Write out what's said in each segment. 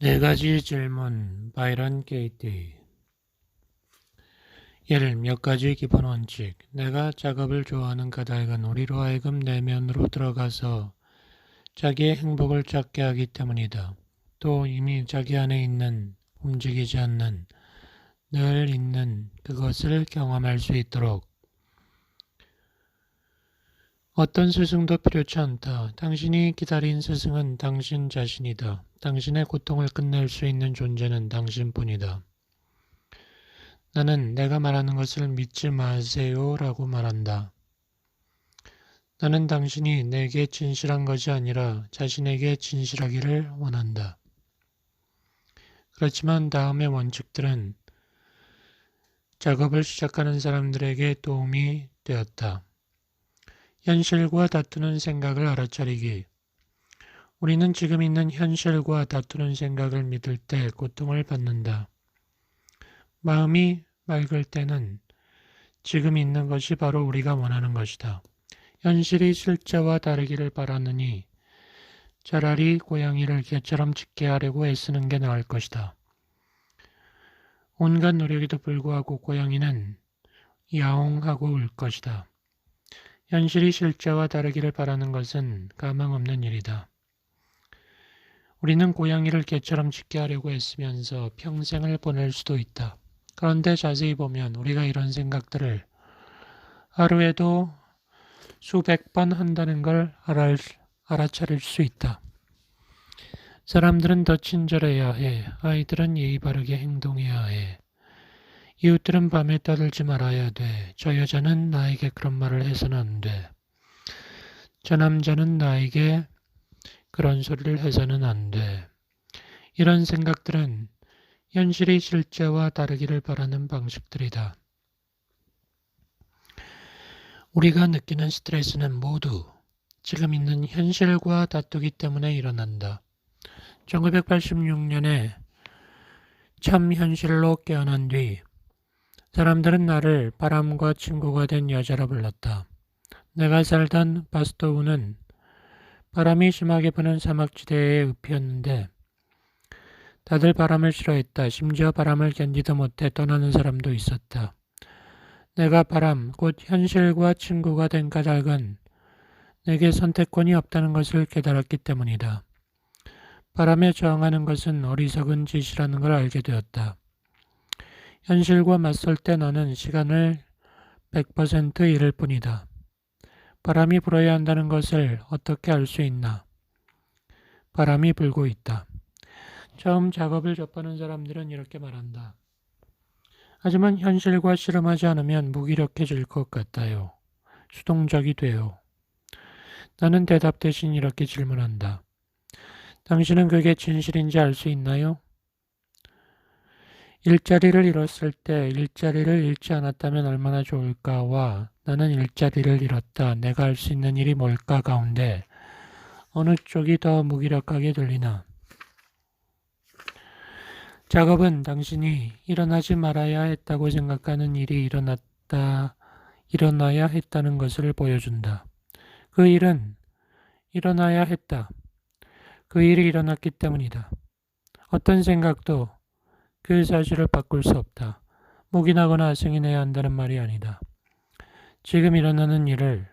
네 가지 질문 바이런 게이티 1. 몇 가지 기본 원칙. 내가 작업을 좋아하는 까닭은 우리로 하여금 내면으로 들어가서 자기의 행복을 찾게 하기 때문이다. 또 이미 자기 안에 있는 움직이지 않는 늘 있는 그것을 경험할 수 있도록 어떤 스승도 필요치 않다. 당신이 기다린 스승은 당신 자신이다. 당신의 고통을 끝낼 수 있는 존재는 당신뿐이다. 나는 내가 말하는 것을 믿지 마세요 라고 말한다. 나는 당신이 내게 진실한 것이 아니라 자신에게 진실하기를 원한다. 그렇지만 다음의 원칙들은 작업을 시작하는 사람들에게 도움이 되었다. 현실과 다투는 생각을 알아차리기. 우리는 지금 있는 현실과 다투는 생각을 믿을 때 고통을 받는다. 마음이 맑을 때는 지금 있는 것이 바로 우리가 원하는 것이다. 현실이 실제와 다르기를 바라느니 차라리 고양이를 개처럼 짖게 하려고 애쓰는 게 나을 것이다. 온갖 노력에도 불구하고 고양이는 야옹하고 울 것이다. 현실이 실제와 다르기를 바라는 것은 가망 없는 일이다. 우리는 고양이를 개처럼 짖게 하려고 애쓰면서 평생을 보낼 수도 있다. 그런데 자세히 보면 우리가 이런 생각들을 하루에도 수백 번 한다는 걸 알아차릴 수 있다. 사람들은 더 친절해야 해. 아이들은 예의 바르게 행동해야 해. 이웃들은 밤에 떠들지 말아야 돼. 저 여자는 나에게 그런 말을 해서는 안 돼. 저 남자는 나에게 그런 소리를 해서는 안 돼. 이런 생각들은 현실이 실제와 다르기를 바라는 방식들이다. 우리가 느끼는 스트레스는 모두 지금 있는 현실과 다투기 때문에 일어난다. 1986년에 참 현실로 깨어난 뒤 사람들은 나를 바람과 친구가 된 여자라 불렀다. 내가 살던 바스토우는 바람이 심하게 부는 사막지대의 읍이었는데 다들 바람을 싫어했다. 심지어 바람을 견디도 못해 떠나는 사람도 있었다. 내가 바람, 곧 현실과 친구가 된 까닭은 내게 선택권이 없다는 것을 깨달았기 때문이다. 바람에 저항하는 것은 어리석은 짓이라는 걸 알게 되었다. 현실과 맞설 때 너는 시간을 100% 잃을 뿐이다. 바람이 불어야 한다는 것을 어떻게 알 수 있나? 바람이 불고 있다. 처음 작업을 접하는 사람들은 이렇게 말한다. 하지만 현실과 씨름하지 않으면 무기력해질 것 같아요. 수동적이 돼요. 나는 대답 대신 이렇게 질문한다. 당신은 그게 진실인지 알 수 있나요? 일자리를 잃었을 때 일자리를 잃지 않았다면 얼마나 좋을까와 나는 일자리를 잃었다. 내가 할 수 있는 일이 뭘까 가운데 어느 쪽이 더 무기력하게 들리나? 작업은 당신이 일어나지 말아야 했다고 생각하는 일이 일어나야 했다는 것을 보여준다. 그 일은 일어나야 했다. 그 일이 일어났기 때문이다. 어떤 생각도 그 사실을 바꿀 수 없다. 묵인하거나 승인해야 한다는 말이 아니다. 지금 일어나는 일을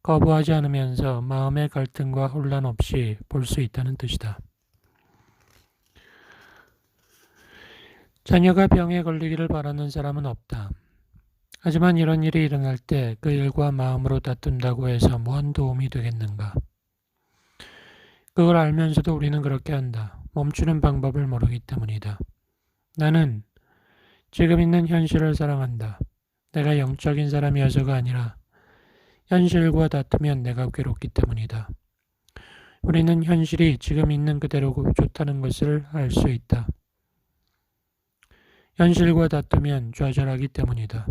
거부하지 않으면서 마음의 갈등과 혼란 없이 볼 수 있다는 뜻이다. 자녀가 병에 걸리기를 바라는 사람은 없다. 하지만 이런 일이 일어날 때 그 일과 마음으로 다툰다고 해서 무한 도움이 되겠는가? 그걸 알면서도 우리는 그렇게 한다. 멈추는 방법을 모르기 때문이다. 나는 지금 있는 현실을 사랑한다. 내가 영적인 사람이어서가 아니라 현실과 다투면 내가 괴롭기 때문이다. 우리는 현실이 지금 있는 그대로 좋다는 것을 알 수 있다. 현실과 다투면 좌절하기 때문이다.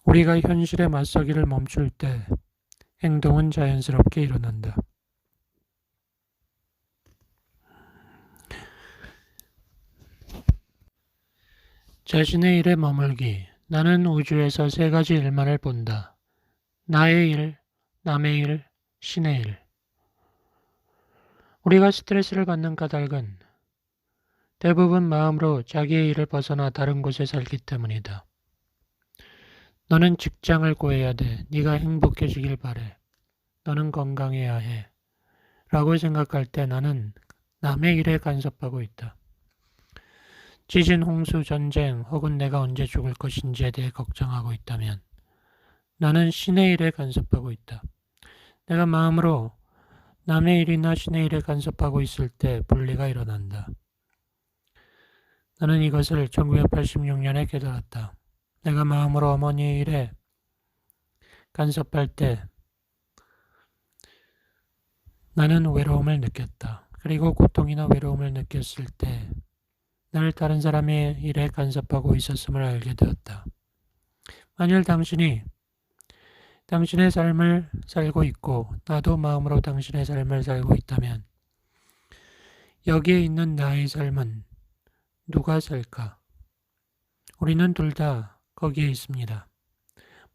우리가 현실에 맞서기를 멈출 때 행동은 자연스럽게 일어난다. 자신의 일에 머물기. 나는 우주에서 세 가지 일만을 본다. 나의 일, 남의 일, 신의 일. 우리가 스트레스를 받는 까닭은 대부분 마음으로 자기의 일을 벗어나 다른 곳에 살기 때문이다. 너는 직장을 구해야 돼. 네가 행복해지길 바래. 너는 건강해야 해. 라고 생각할 때 나는 남의 일에 간섭하고 있다. 지진, 홍수, 전쟁 혹은 내가 언제 죽을 것인지에 대해 걱정하고 있다면 나는 신의 일에 간섭하고 있다. 내가 마음으로 남의 일이나 신의 일에 간섭하고 있을 때 분리가 일어난다. 나는 이것을 1986년에 깨달았다. 내가 마음으로 어머니의 일에 간섭할 때 나는 외로움을 느꼈다. 그리고 고통이나 외로움을 느꼈을 때 나를 다른 사람의 일에 간섭하고 있었음을 알게 되었다. 만일 당신이 당신의 삶을 살고 있고 나도 마음으로 당신의 삶을 살고 있다면 여기에 있는 나의 삶은 누가 살까? 우리는 둘 다 거기에 있습니다.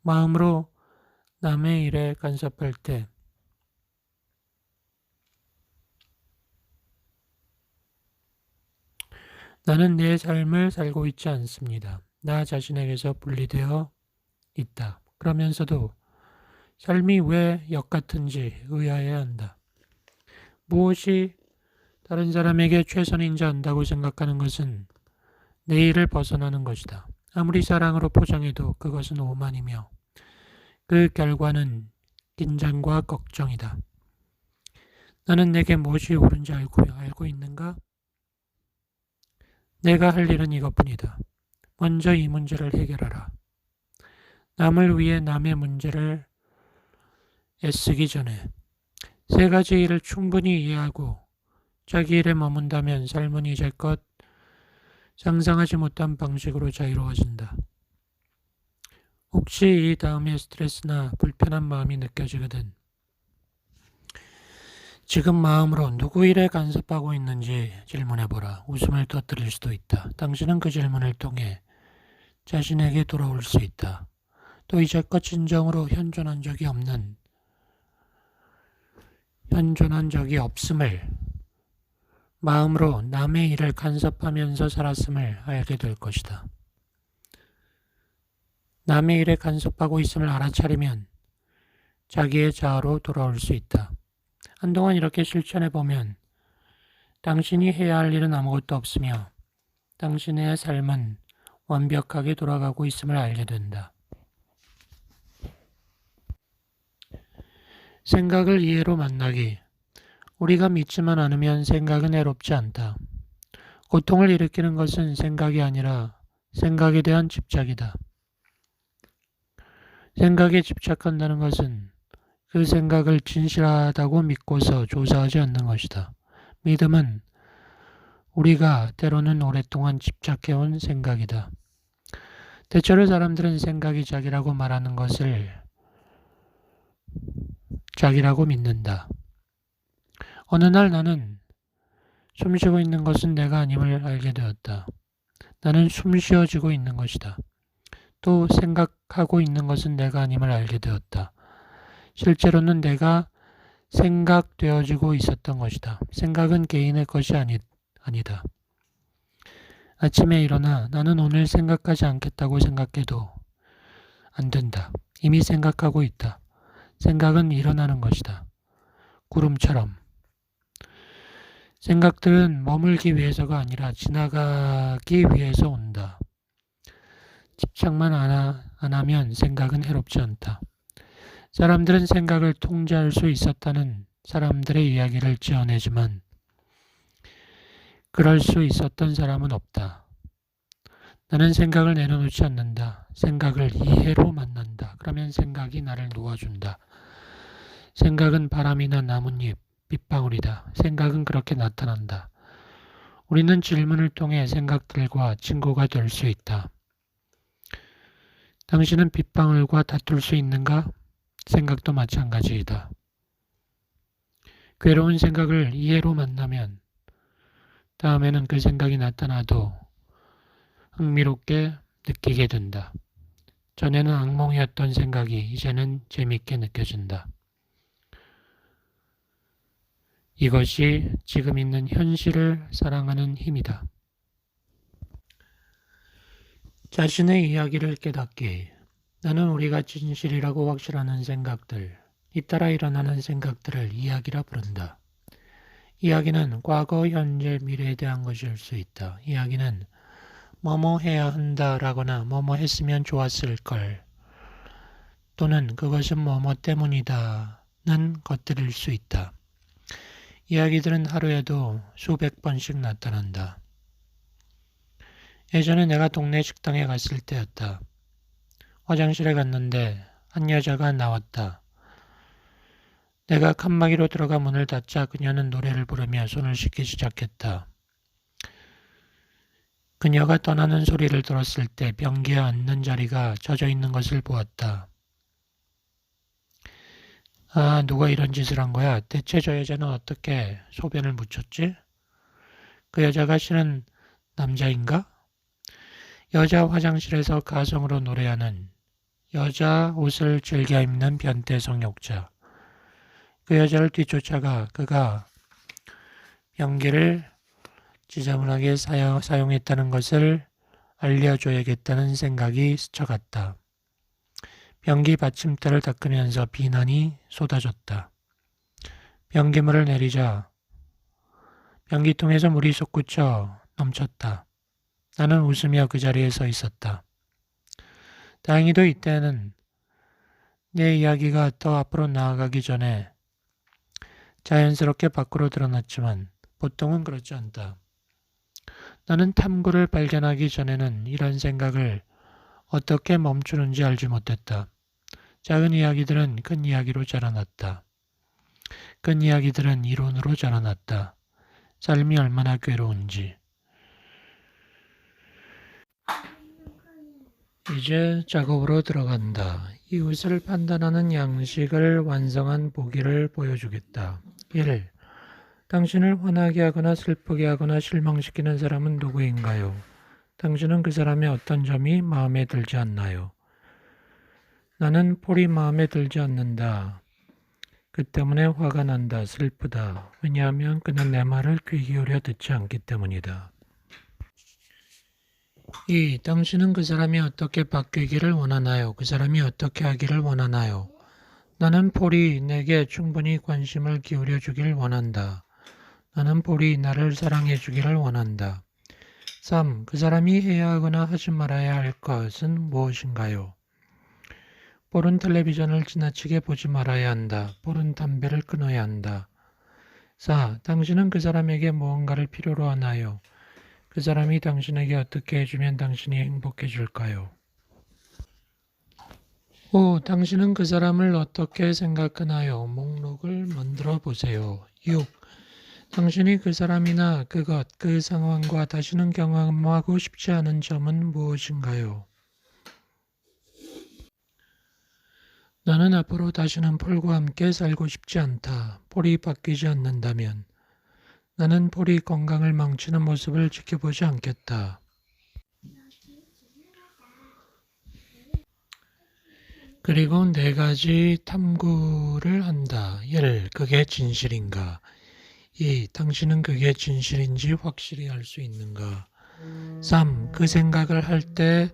마음으로 남의 일에 간섭할 때 나는 내 삶을 살고 있지 않습니다. 나 자신에게서 분리되어 있다. 그러면서도 삶이 왜 역같은지 의아해야 한다. 무엇이 다른 사람에게 최선인지 안다고 생각하는 것은 내 일을 벗어나는 것이다. 아무리 사랑으로 포장해도 그것은 오만이며 그 결과는 긴장과 걱정이다. 나는 내게 무엇이 옳은지 알고 있는가? 내가 할 일은 이것뿐이다. 먼저 이 문제를 해결하라. 남을 위해 남의 문제를 애쓰기 전에 세 가지 일을 충분히 이해하고 자기 일에 머문다면 삶은 이제껏 상상하지 못한 방식으로 자유로워진다. 혹시 이 다음에 스트레스나 불편한 마음이 느껴지거든 지금 마음으로 누구 일에 간섭하고 있는지 질문해보라. 웃음을 터뜨릴 수도 있다. 당신은 그 질문을 통해 자신에게 돌아올 수 있다. 또 이제껏 진정으로 현존한 적이 없음을 마음으로 남의 일을 간섭하면서 살았음을 알게 될 것이다. 남의 일에 간섭하고 있음을 알아차리면 자기의 자아로 돌아올 수 있다. 한동안 이렇게 실천해보면 당신이 해야 할 일은 아무것도 없으며 당신의 삶은 완벽하게 돌아가고 있음을 알게 된다. 생각을 이해로 만나기. 우리가 믿지만 않으면 생각은 해롭지 않다. 고통을 일으키는 것은 생각이 아니라 생각에 대한 집착이다. 생각에 집착한다는 것은 그 생각을 진실하다고 믿고서 조사하지 않는 것이다. 믿음은 우리가 때로는 오랫동안 집착해온 생각이다. 대체로 사람들은 생각이 자기라고 말하는 것을 자기라고 믿는다. 어느 날 나는 숨쉬고 있는 것은 내가 아님을 알게 되었다. 나는 숨 쉬어지고 있는 것이다. 또 생각하고 있는 것은 내가 아님을 알게 되었다. 실제로는 내가 생각되어지고 있었던 것이다. 생각은 개인의 것이 아니다. 아침에 일어나 나는 오늘 생각하지 않겠다고 생각해도 안 된다. 이미 생각하고 있다. 생각은 일어나는 것이다. 구름처럼. 생각들은 머물기 위해서가 아니라 지나가기 위해서 온다. 집착만 안 하면 생각은 해롭지 않다. 사람들은 생각을 통제할 수 있었다는 사람들의 이야기를 지어내지만 그럴 수 있었던 사람은 없다. 나는 생각을 내려놓지 않는다. 생각을 이해로 만난다. 그러면 생각이 나를 놓아준다. 생각은 바람이나 나뭇잎, 빗방울이다. 생각은 그렇게 나타난다. 우리는 질문을 통해 생각들과 친구가 될 수 있다. 당신은 빗방울과 다툴 수 있는가? 생각도 마찬가지이다. 괴로운 생각을 이해로 만나면 다음에는 그 생각이 나타나도 흥미롭게 느끼게 된다. 전에는 악몽이었던 생각이 이제는 재밌게 느껴진다. 이것이 지금 있는 현실을 사랑하는 힘이다. 자신의 이야기를 깨닫기. 나는 우리가 진실이라고 확실하는 생각들, 잇따라 일어나는 생각들을 이야기라 부른다. 이야기는 과거, 현재, 미래에 대한 것일 수 있다. 이야기는 뭐뭐 해야 한다라거나 뭐뭐 했으면 좋았을 걸 또는 그것은 뭐뭐 때문이다는 것들일 수 있다. 이야기들은 하루에도 수백 번씩 나타난다. 예전에 내가 동네 식당에 갔을 때였다. 화장실에 갔는데 한 여자가 나왔다. 내가 칸막이로 들어가 문을 닫자 그녀는 노래를 부르며 손을 씻기 시작했다. 그녀가 떠나는 소리를 들었을 때 변기에 앉는 자리가 젖어 있는 것을 보았다. 아, 누가 이런 짓을 한 거야? 대체 저 여자는 어떻게 소변을 묻혔지? 그 여자가 실은 남자인가? 여자 화장실에서 가성으로 노래하는 여자 옷을 즐겨 입는 변태 성욕자. 그 여자를 뒤쫓아가 그가 변기를 지저분하게 사용했다는 것을 알려줘야겠다는 생각이 스쳐갔다. 변기 받침대를 닦으면서 비난이 쏟아졌다. 변기물을 내리자 변기통에서 물이 솟구쳐 넘쳤다. 나는 웃으며 그 자리에 서 있었다. 다행히도 이때는 내 이야기가 더 앞으로 나아가기 전에 자연스럽게 밖으로 드러났지만 보통은 그렇지 않다. 나는 탐구를 발견하기 전에는 이런 생각을 어떻게 멈추는지 알지 못했다. 작은 이야기들은 큰 이야기로 자라났다. 큰 이야기들은 이론으로 자라났다. 삶이 얼마나 괴로운지. 이제 작업으로 들어간다. 이웃을 판단하는 양식을 완성한 보기를 보여주겠다. 1. 당신을 화나게 하거나 슬프게 하거나 실망시키는 사람은 누구인가요? 당신은 그 사람의 어떤 점이 마음에 들지 않나요? 나는 폴이 마음에 들지 않는다. 그 때문에 화가 난다. 슬프다. 왜냐하면 그는 내 말을 귀 기울여 듣지 않기 때문이다. 2. 당신은 그 사람이 어떻게 바뀌기를 원하나요? 그 사람이 어떻게 하기를 원하나요? 나는 폴이 내게 충분히 관심을 기울여 주길 원한다. 나는 폴이 나를 사랑해 주기를 원한다. 3. 그 사람이 해야 하거나 하지 말아야 할 것은 무엇인가요? 폴은 텔레비전을 지나치게 보지 말아야 한다. 폴은 담배를 끊어야 한다. 4. 당신은 그 사람에게 무언가를 필요로 하나요? 그 사람이 당신에게 어떻게 해주면 당신이 행복해질까요? 5. 당신은 그 사람을 어떻게 생각하나요? 목록을 만들어 보세요. 6. 당신이 그 사람이나 그것, 그 상황과 다시는 경험하고 싶지 않은 점은 무엇인가요? 나는 앞으로 다시는 폴과 함께 살고 싶지 않다. 폴이 바뀌지 않는다면 나는 폴이 건강을 망치는 모습을 지켜보지 않겠다. 그리고 4가지 탐구를 한다. 1. 그게 진실인가? 2. 당신은 그게 진실인지 확실히 알 수 있는가? 3. 그 생각을 할 때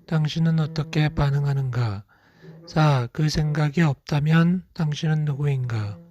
당신은 어떻게 반응하는가? 4. 그 생각이 없다면 당신은 누구인가?